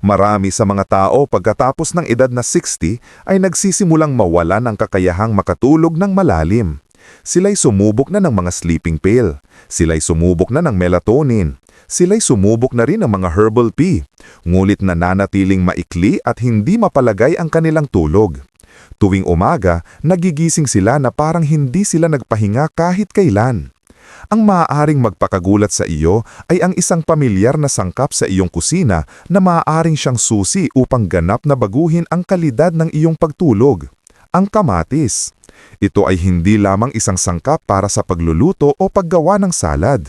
Marami sa mga tao pagkatapos ng edad na 60 ay nagsisimulang mawalan ng kakayahang makatulog ng malalim. Sila'y sumubok na ng mga sleeping pill. Sila'y sumubok na ng melatonin. Sila'y sumubok na rin ng mga herbal tea. Ngunit nananatiling maikli at hindi mapalagay ang kanilang tulog. Tuwing umaga, nagigising sila na parang hindi sila nagpahinga kahit kailan. Ang maaaring magpakagulat sa iyo ay ang isang pamilyar na sangkap sa iyong kusina na maaaring siyang susi upang ganap na baguhin ang kalidad ng iyong pagtulog. Ang kamatis. Ito ay hindi lamang isang sangkap para sa pagluluto o paggawa ng salad.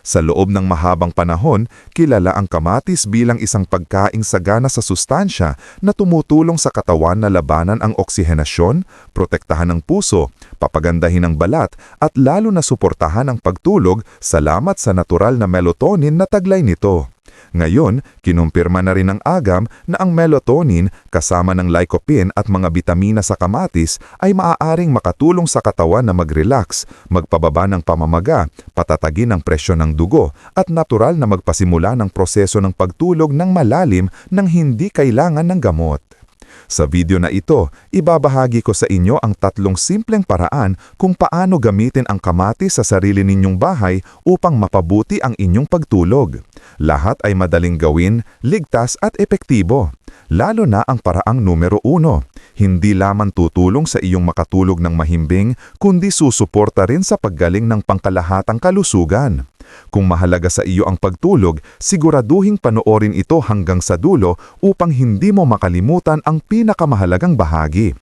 Sa loob ng mahabang panahon, kilala ang kamatis bilang isang pagkaing sagana sa sustansya na tumutulong sa katawan na labanan ang oksihenasyon, protektahan ang puso, papagandahin ang balat at lalo na suportahan ang pagtulog salamat sa natural na melatonin na taglay nito. Ngayon, kinumpirma na rin ng agam na ang melatonin kasama ng lycopene at mga bitamina sa kamatis ay maaaring makatulong sa katawan na mag-relax, magpababa ng pamamaga, patatagin ang presyon ng dugo at natural na magpasimula ng proseso ng pagtulog ng malalim nang hindi kailangan ng gamot. Sa video na ito, ibabahagi ko sa inyo ang 3 simpleng paraan kung paano gamitin ang kamatis sa sarili ninyong bahay upang mapabuti ang inyong pagtulog. Lahat ay madaling gawin, ligtas at epektibo. Lalo na ang paraang numero 1. Hindi lamang tutulong sa iyong makatulog ng mahimbing, kundi susuporta rin sa paggaling ng pangkalahatang kalusugan. Kung mahalaga sa iyo ang pagtulog, siguraduhing panoorin ito hanggang sa dulo upang hindi mo makalimutan ang pinakamahalagang bahagi.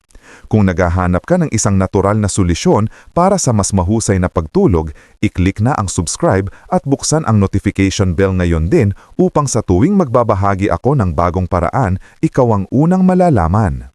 Kung naghahanap ka ng isang natural na solusyon para sa mas mahusay na pagtulog, i-click na ang subscribe at buksan ang notification bell ngayon din upang sa tuwing magbabahagi ako ng bagong paraan, ikaw ang unang malalaman.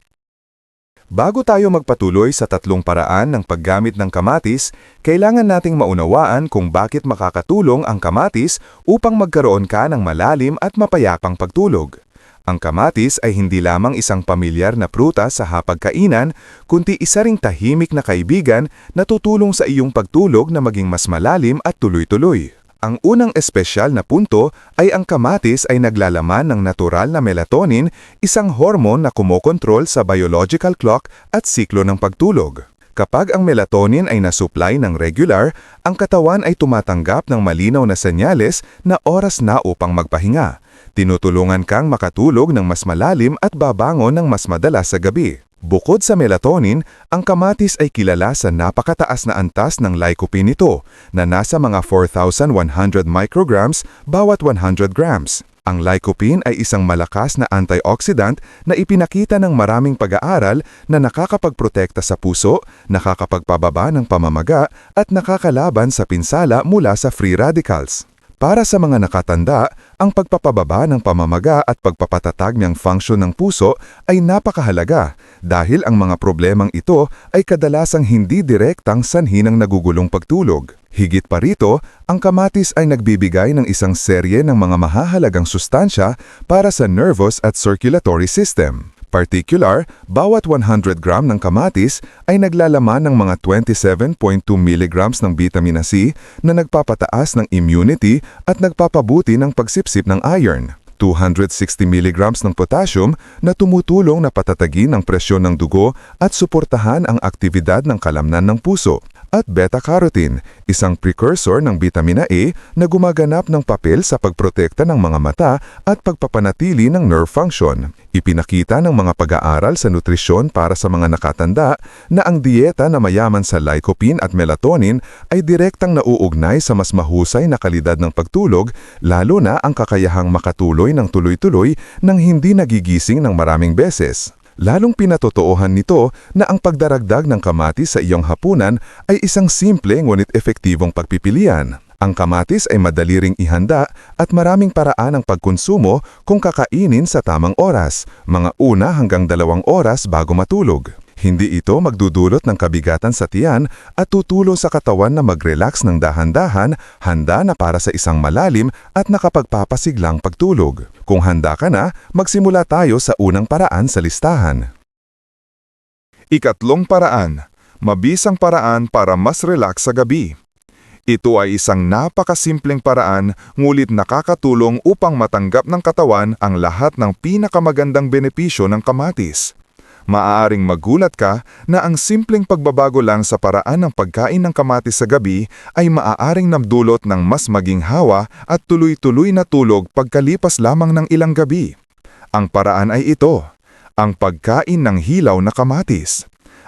Bago tayo magpatuloy sa 3 paraan ng paggamit ng kamatis, kailangan nating maunawaan kung bakit makakatulong ang kamatis upang magkaroon ka ng malalim at mapayapang pagtulog. Ang kamatis ay hindi lamang isang pamilyar na prutas sa hapagkainan, kundi isa ring tahimik na kaibigan na tutulong sa iyong pagtulog na maging mas malalim at tuloy-tuloy. Ang unang espesyal na punto ay ang kamatis ay naglalaman ng natural na melatonin, isang hormone na kumokontrol sa biological clock at siklo ng pagtulog. Kapag ang melatonin ay nasupply ng regular, ang katawan ay tumatanggap ng malinaw na senyales na oras na upang magpahinga. Tinutulungan kang makatulog ng mas malalim at babangon ng mas madalas sa gabi. Bukod sa melatonin, ang kamatis ay kilala sa napakataas na antas ng lycopene nito na nasa mga 4,100 micrograms bawat 100 grams. Ang lycopene ay isang malakas na antioxidant na ipinakita ng maraming pag-aaral na nakakapagprotekta sa puso, nakakapagpababa ng pamamaga at nakakalaban sa pinsala mula sa free radicals. Para sa mga nakatanda, ang pagpapababa ng pamamaga at pagpapatatag ng function ng puso ay napakahalaga dahil ang mga problemang ito ay kadalasang hindi direktang sanhi ng nagugulong pagtulog. Higit pa rito, ang kamatis ay nagbibigay ng isang serye ng mga mahahalagang sustansya para sa nervous at circulatory system. Particular, bawat 100 gram ng kamatis ay naglalaman ng mga 27.2 mg ng vitamina C na nagpapataas ng immunity at nagpapabuti ng pagsipsip ng iron. 260 mg ng potassium na tumutulong na patatagin ang presyon ng dugo at suportahan ang aktibidad ng kalamnan ng puso. At beta-carotene, isang precursor ng vitamina A na gumaganap ng papel sa pagprotekta ng mga mata at pagpapanatili ng nerve function. Ipinakita ng mga pag-aaral sa nutrisyon para sa mga nakatanda na ang dieta na mayaman sa lycopene at melatonin ay direktang nauugnay sa mas mahusay na kalidad ng pagtulog, lalo na ang kakayahang makatuloy ng tuloy-tuloy nang hindi nagigising ng maraming beses. Lalong pinatotoohan nito na ang pagdaragdag ng kamatis sa iyong hapunan ay isang simple ngunit epektibong pagpipilian. Ang kamatis ay madali ring ihanda at maraming paraan ng pagkonsumo kung kakainin sa tamang oras, mga 1 hanggang 2 oras bago matulog. Hindi ito magdudulot ng kabigatan sa tiyan at tutulong sa katawan na mag-relax ng dahan-dahan, handa na para sa isang malalim at nakapagpapasiglang pagtulog. Kung handa ka na, magsimula tayo sa unang paraan sa listahan. Ikatlong paraan, mabisang paraan para mas relax sa gabi. Ito ay isang napakasimpleng paraan ngulit nakakatulong upang matanggap ng katawan ang lahat ng pinakamagandang benepisyo ng kamatis. Maaaring magulat ka na ang simpleng pagbabago lang sa paraan ng pagkain ng kamatis sa gabi ay maaaring namdulot ng mas maging hawa at tuloy-tuloy na tulog pagkalipas lamang ng ilang gabi. Ang paraan ay ito, ang pagkain ng hilaw na kamatis.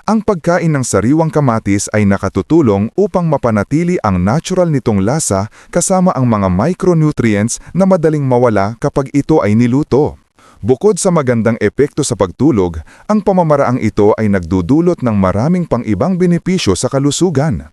Ang pagkain ng sariwang kamatis ay nakatutulong upang mapanatili ang natural nitong lasa kasama ang mga micronutrients na madaling mawala kapag ito ay niluto. Bukod sa magandang epekto sa pagtulog, ang pamamaraang ito ay nagdudulot ng maraming pang-ibang benepisyo sa kalusugan.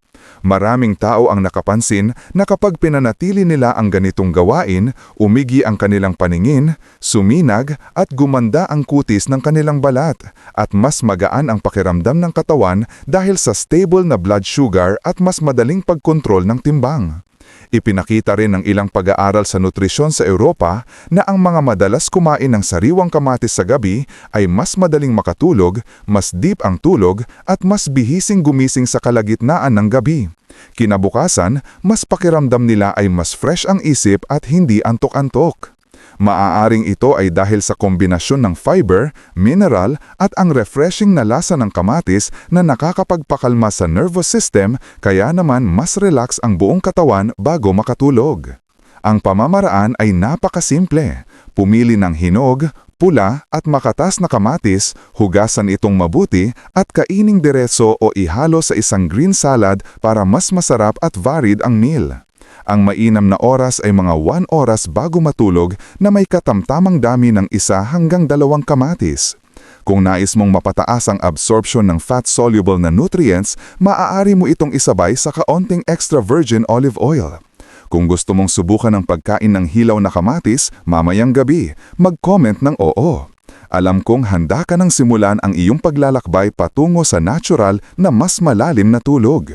Maraming tao ang nakapansin na kapag pinanatili nila ang ganitong gawain, umigi ang kanilang paningin, suminag at gumanda ang kutis ng kanilang balat at mas magaan ang pakiramdam ng katawan dahil sa stable na blood sugar at mas madaling pagkontrol ng timbang. Ipinakita rin ng ilang pag-aaral sa nutrisyon sa Europa na ang mga madalas kumain ng sariwang kamatis sa gabi ay mas madaling makatulog, mas deep ang tulog at mas bihising gumising sa kalagitnaan ng gabi. Kinabukasan, mas pakiramdam nila ay mas fresh ang isip at hindi antok-antok. Maaaring ito ay dahil sa kombinasyon ng fiber, mineral at ang refreshing na lasa ng kamatis na nakakapagpakalma sa nervous system kaya naman mas relax ang buong katawan bago makatulog. Ang pamamaraan ay napakasimple. Pumili ng hinog, pula at makatas na kamatis, hugasan itong mabuti at kaining diretso o ihalo sa isang green salad para mas masarap at varied ang meal. Ang mainam na oras ay mga 1 oras bago matulog na may katamtamang dami ng 1 hanggang 2 kamatis. Kung nais mong mapataas ang absorption ng fat-soluble na nutrients, maaari mo itong isabay sa kaunting extra virgin olive oil. Kung gusto mong subukan ang pagkain ng hilaw na kamatis, mamayang gabi, mag-comment ng oo. Alam kong handa ka nang simulan ang iyong paglalakbay patungo sa natural na mas malalim na tulog.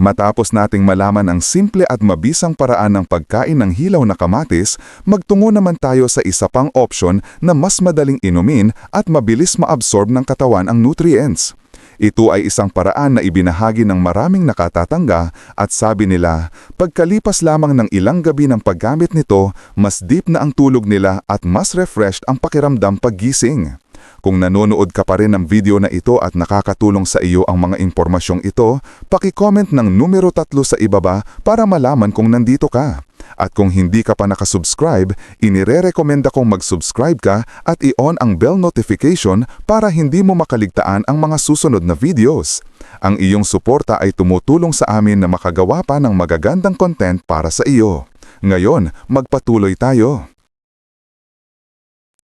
Matapos nating malaman ang simple at mabisang paraan ng pagkain ng hilaw na kamatis, magtungo naman tayo sa isa pang option na mas madaling inumin at mabilis maabsorb ng katawan ang nutrients. Ito ay isang paraan na ibinahagi ng maraming nakatatangga at sabi nila, pagkalipas lamang ng ilang gabi ng paggamit nito, mas deep na ang tulog nila at mas refreshed ang pakiramdam paggising. Kung nanonood ka pa rin ng video na ito at nakakatulong sa iyo ang mga impormasyong ito, paki-comment ng numero 3 sa ibaba para malaman kung nandito ka. At kung hindi ka pa nakasubscribe, inire-rekomenda kong mag-subscribe ka at i-on ang bell notification para hindi mo makaligtaan ang mga susunod na videos. Ang iyong suporta ay tumutulong sa amin na makagawa pa ng magagandang content para sa iyo. Ngayon, magpatuloy tayo.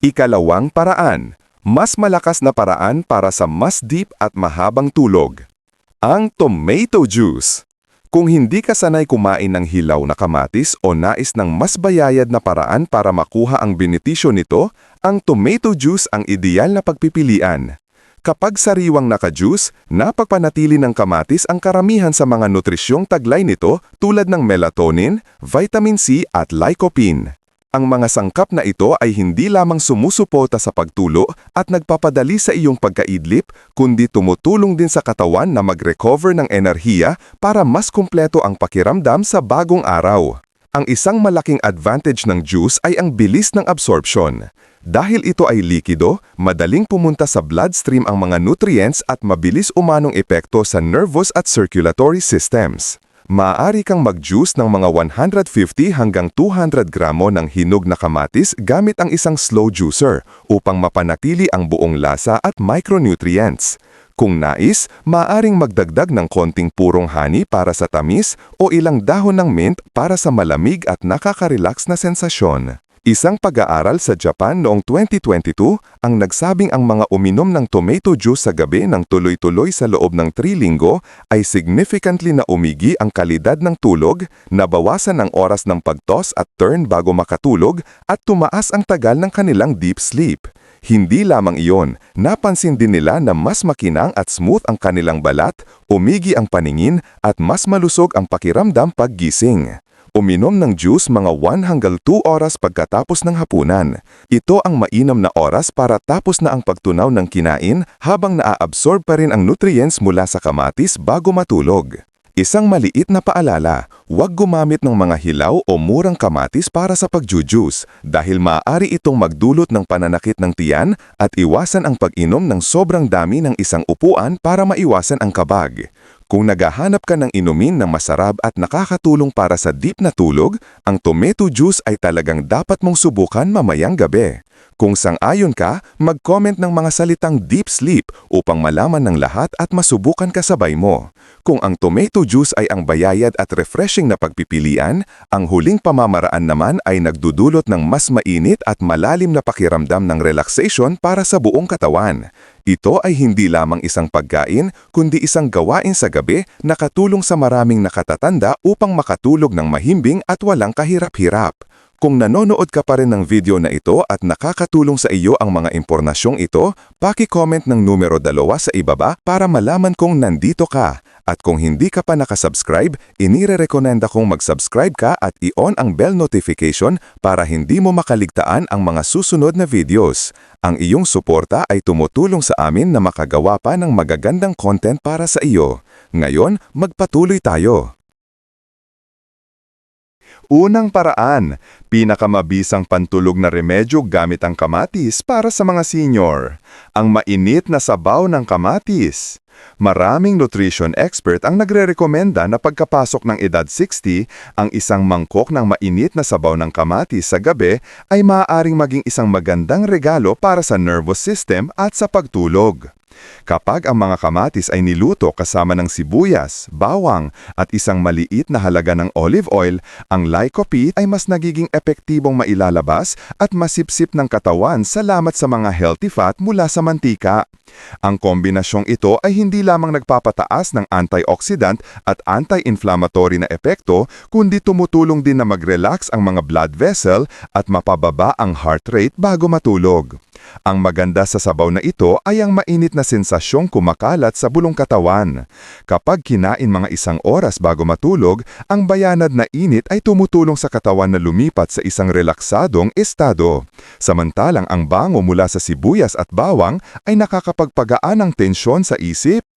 Ikalawang paraan. Mas malakas na paraan para sa mas deep at mahabang tulog. Ang tomato juice. Kung hindi ka sanay kumain ng hilaw na kamatis o nais ng mas bayayad na paraan para makuha ang benepisyo nito, ang tomato juice ang ideal na pagpipilian. Kapag sariwang naka-juice, napagpanatili ng kamatis ang karamihan sa mga nutrisyong taglay nito tulad ng melatonin, vitamin C at lycopene. Ang mga sangkap na ito ay hindi lamang sumusuporta sa pagtulo at nagpapadali sa iyong pagkaidlip, kundi tumutulong din sa katawan na mag-recover ng enerhiya para mas kumpleto ang pakiramdam sa bagong araw. Ang isang malaking advantage ng juice ay ang bilis ng absorption. Dahil ito ay likido, madaling pumunta sa bloodstream ang mga nutrients at mabilis umanong epekto sa nervous at circulatory systems. Maaari kang mag-juice ng mga 150 hanggang 200 gramo ng hinog na kamatis gamit ang isang slow juicer upang mapanatili ang buong lasa at micronutrients. Kung nais, maaaring magdagdag ng konting purong honey para sa tamis o ilang dahon ng mint para sa malamig at nakaka-relax na sensasyon. Isang pag-aaral sa Japan noong 2022 ang nagsabing ang mga uminom ng tomato juice sa gabi ng tuloy-tuloy sa loob ng 3 linggo ay significantly na umigi ang kalidad ng tulog, nabawasan ang oras ng pagtos at turn bago makatulog at tumaas ang tagal ng kanilang deep sleep. Hindi lamang iyon, napansin din nila na mas makinang at smooth ang kanilang balat, umigi ang paningin at mas malusog ang pakiramdam paggising. Uminom ng juice mga 1 hanggang 2 oras pagkatapos ng hapunan. Ito ang mainam na oras para tapos na ang pagtunaw ng kinain habang naaabsorb pa rin ang nutrients mula sa kamatis bago matulog. Isang maliit na paalala, huwag gumamit ng mga hilaw o murang kamatis para sa pagjujuice dahil maaari itong magdulot ng pananakit ng tiyan at iwasan ang pag-inom ng sobrang dami ng isang upuan para maiwasan ang kabag. Kung naghahanap ka ng inumin na masarap at nakakatulong para sa deep na tulog, ang tomato juice ay talagang dapat mong subukan mamayang gabi. Kung sang-ayon ka, mag-comment ng mga salitang deep sleep upang malaman ng lahat at masubukan kasabay mo. Kung ang tomato juice ay ang bayayad at refreshing na pagpipilian, ang huling pamamaraan naman ay nagdudulot ng mas mainit at malalim na pakiramdam ng relaxation para sa buong katawan. Ito ay hindi lamang isang pagkain, kundi isang gawain sa gabi na katulong sa maraming nakatatanda upang makatulog ng mahimbing at walang kahirap-hirap. Kung nanonood ka pa rin ng video na ito at nakakatulong sa iyo ang mga impormasyong ito, paki-comment ng numero 2 sa ibaba para malaman kung nandito ka. At kung hindi ka pa nakasubscribe, inirerekomenda kong mag-subscribe ka at i-on ang bell notification para hindi mo makaligtaan ang mga susunod na videos. Ang iyong suporta ay tumutulong sa amin na makagawa pa ng magagandang content para sa iyo. Ngayon, magpatuloy tayo. Unang paraan, pinakamabisang pantulog na remedyo gamit ang kamatis para sa mga senior. Ang mainit na sabaw ng kamatis. Maraming nutrition expert ang nagrerekomenda na pagkapasok ng edad 60, ang isang mangkok ng mainit na sabaw ng kamatis sa gabi ay maaaring maging isang magandang regalo para sa nervous system at sa pagtulog. Kapag ang mga kamatis ay niluto kasama ng sibuyas, bawang at isang maliit na halaga ng olive oil, ang lycopene ay mas nagiging epektibong mailalabas at masipsip ng katawan salamat sa mga healthy fat mula sa mantika. Ang kombinasyong ito ay hindi lamang nagpapataas ng antioxidant at anti-inflammatory na epekto, kundi tumutulong din na mag-relax ang mga blood vessel at mapababa ang heart rate bago matulog. Ang maganda sa sabaw na ito ay ang mainit na sensasyong kumakalat sa bulong katawan. Kapag kinain mga isang oras bago matulog, ang bayanad na init ay tumutulong sa katawan na lumipat sa isang relaksadong estado. Samantalang ang bango mula sa sibuyas at bawang ay nakakapagpagaan ng tensyon sa isip.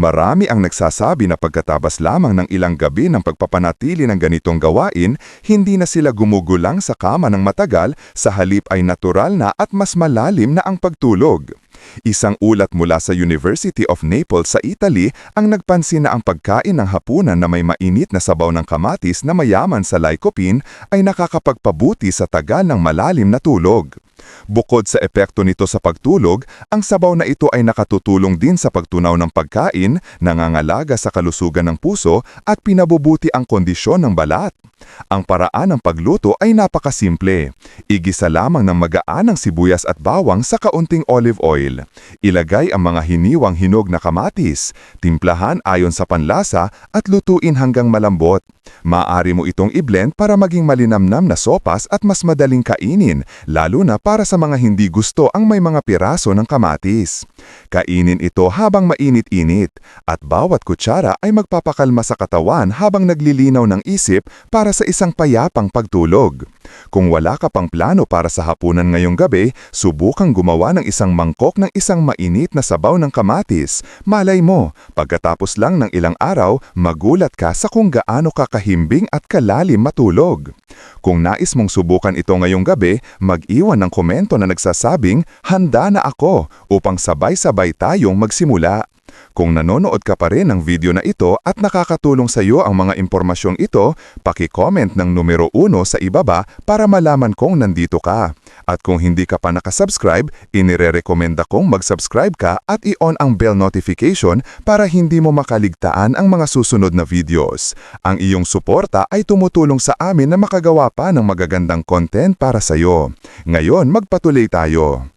Marami ang nagsasabi na pagkatabas lamang ng ilang gabi ng pagpapanatili ng ganitong gawain, hindi na sila gumugulang sa kama ng matagal, sa halip ay natural na at mas malalim na ang pagtulog. Isang ulat mula sa University of Naples sa Italy ang nagpansin na ang pagkain ng hapunan na may mainit na sabaw ng kamatis na mayaman sa lycopene ay nakakapagpabuti sa tagal ng malalim na tulog. Bukod sa epekto nito sa pagtulog, ang sabaw na ito ay nakatutulong din sa pagtunaw ng pagkain, nangangalaga sa kalusugan ng puso at pinabubuti ang kondisyon ng balat. Ang paraan ng pagluto ay napakasimple. Igisa lamang ng magaan ang sibuyas at bawang sa kaunting olive oil. Ilagay ang mga hiniwang hinog na kamatis, timplahan ayon sa panlasa at lutuin hanggang malambot. Maaari mo itong i-blend para maging malinamnam na sopas at mas madaling kainin, lalo na para sa mga hindi gusto ang may mga piraso ng kamatis. Kainin ito habang mainit-init, at bawat kutsara ay magpapakalma sa katawan habang naglilinaw ng isip para sa isang payapang pagtulog. Kung wala ka pang plano para sa hapunan ngayong gabi, subukang gumawa ng isang mangkok ng isang mainit na sabaw ng kamatis. Malay mo, pagkatapos lang ng ilang araw, magulat ka sa kung gaano kakahimbing at kalalim matulog. Kung nais mong subukan ito ngayong gabi, mag-iwan ng komento na nagsasabing, "Handa na ako," upang sabay-sabay tayong magsimula. Kung nanonood ka pa rin ng video na ito at nakakatulong sa iyo ang mga impormasyong ito, paki-comment ng numero 1 sa ibaba para malaman kong nandito ka. At kung hindi ka pa nakasubscribe, inirerekomenda kong mag-subscribe ka at i-on ang bell notification para hindi mo makaligtaan ang mga susunod na videos. Ang iyong suporta ay tumutulong sa amin na makagawa pa ng magagandang content para sa iyo. Ngayon, magpatuloy tayo.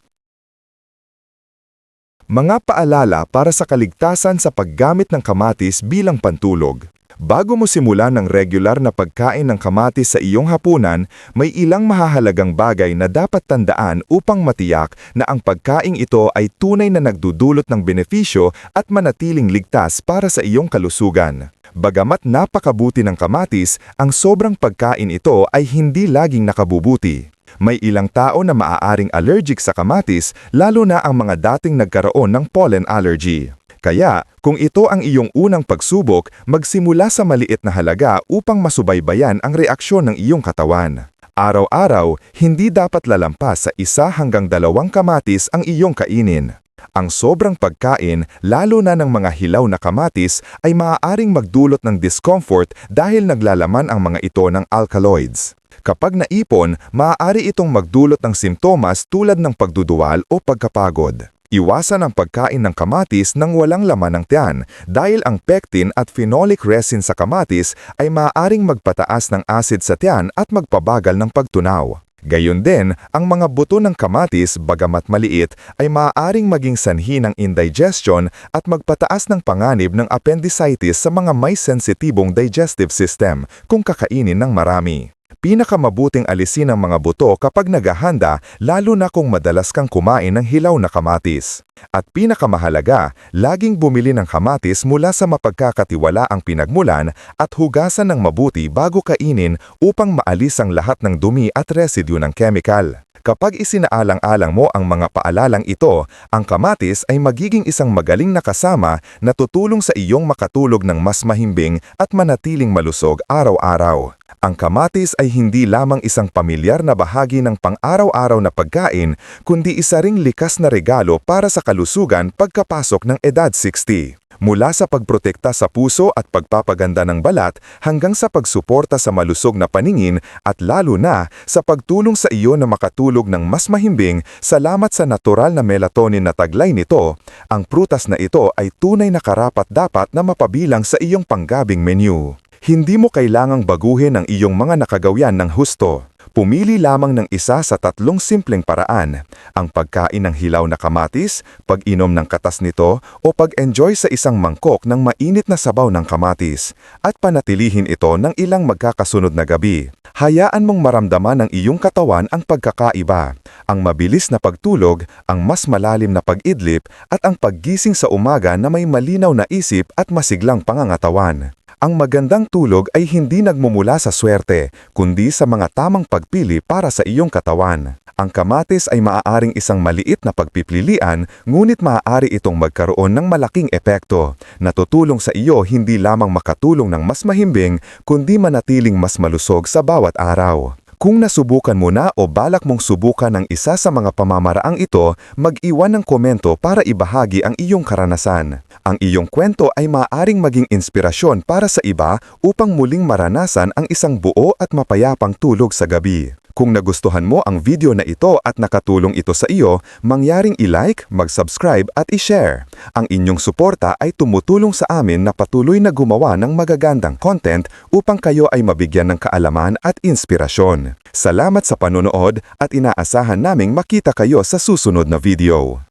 Mga paalala para sa kaligtasan sa paggamit ng kamatis bilang pantulog. Bago mo simulan ng regular na pagkain ng kamatis sa iyong hapunan, may ilang mahahalagang bagay na dapat tandaan upang matiyak na ang pagkaing ito ay tunay na nagdudulot ng benepisyo at manatiling ligtas para sa iyong kalusugan. Bagamat napakabuti ng kamatis, ang sobrang pagkain ito ay hindi laging nakabubuti. May ilang tao na maaaring allergic sa kamatis, lalo na ang mga dating nagkaroon ng pollen allergy. Kaya, kung ito ang iyong unang pagsubok, magsimula sa maliit na halaga upang masubaybayan ang reaksyon ng iyong katawan. Araw-araw, hindi dapat lalampas sa 1 hanggang 2 kamatis ang iyong kainin. Ang sobrang pagkain, lalo na ng mga hilaw na kamatis, ay maaaring magdulot ng discomfort dahil naglalaman ang mga ito ng alkaloids. Kapag naipon, maaari itong magdulot ng simptomas tulad ng pagduduwal o pagkapagod. Iwasan ang pagkain ng kamatis nang walang laman ng tiyan dahil ang pectin at phenolic resin sa kamatis ay maaaring magpataas ng acid sa tiyan at magpabagal ng pagtunaw. Gayon din, ang mga buto ng kamatis, bagamat maliit, ay maaaring maging sanhi ng indigestion at magpataas ng panganib ng appendicitis sa mga may sensitibong digestive system kung kakainin ng marami. Pinakamabuting alisin ang mga buto kapag naghahanda, lalo na kung madalas kang kumain ng hilaw na kamatis. At pinakamahalaga, laging bumili ng kamatis mula sa mapagkakatiwalaang pinagmulan at hugasan ng mabuti bago kainin upang maalis ang lahat ng dumi at residue ng chemical. Kapag isinaalang-alang mo ang mga paalalang ito, ang kamatis ay magiging isang magaling na kasama na tutulong sa iyong makatulog ng mas mahimbing at manatiling malusog araw-araw. Ang kamatis ay hindi lamang isang pamilyar na bahagi ng pang-araw-araw na pagkain, kundi isa ring likas na regalo para sa kalusugan pagkapasok ng edad 60. Mula sa pagprotekta sa puso at pagpapaganda ng balat hanggang sa pagsuporta sa malusog na paningin at lalo na sa pagtulong sa iyo na makatulog ng mas mahimbing salamat sa natural na melatonin na taglay nito, ang prutas na ito ay tunay na karapat-dapat na mapabilang sa iyong panggabing menu. Hindi mo kailangang baguhin ang iyong mga nakagawian ng husto. Pumili lamang ng isa sa 3 simpleng paraan, ang pagkain ng hilaw na kamatis, pag-inom ng katas nito, o pag-enjoy sa isang mangkok ng mainit na sabaw ng kamatis, at panatilihin ito ng ilang magkakasunod na gabi. Hayaan mong maramdaman ng iyong katawan ang pagkakaiba, ang mabilis na pagtulog, ang mas malalim na pag-idlip, at ang paggising sa umaga na may malinaw na isip at masiglang pangangatawan. Ang magandang tulog ay hindi nagmumula sa swerte, kundi sa mga tamang pagpili para sa iyong katawan. Ang kamatis ay maaaring isang maliit na pagpipilian, ngunit maaari itong magkaroon ng malaking epekto, na tutulong sa iyo hindi lamang makatulong ng mas mahimbing, kundi manatiling mas malusog sa bawat araw. Kung nasubukan mo na o balak mong subukan ng isa sa mga pamamaraang ito, mag-iwan ng komento para ibahagi ang iyong karanasan. Ang iyong kwento ay maaaring maging inspirasyon para sa iba upang muling maranasan ang isang buo at mapayapang tulog sa gabi. Kung nagustuhan mo ang video na ito at nakatulong ito sa iyo, mangyaring i-like, mag-subscribe at i-share. Ang inyong suporta ay tumutulong sa amin na patuloy na gumawa ng magagandang content upang kayo ay mabigyan ng kaalaman at inspirasyon. Salamat sa panonood at inaasahan naming makita kayo sa susunod na video.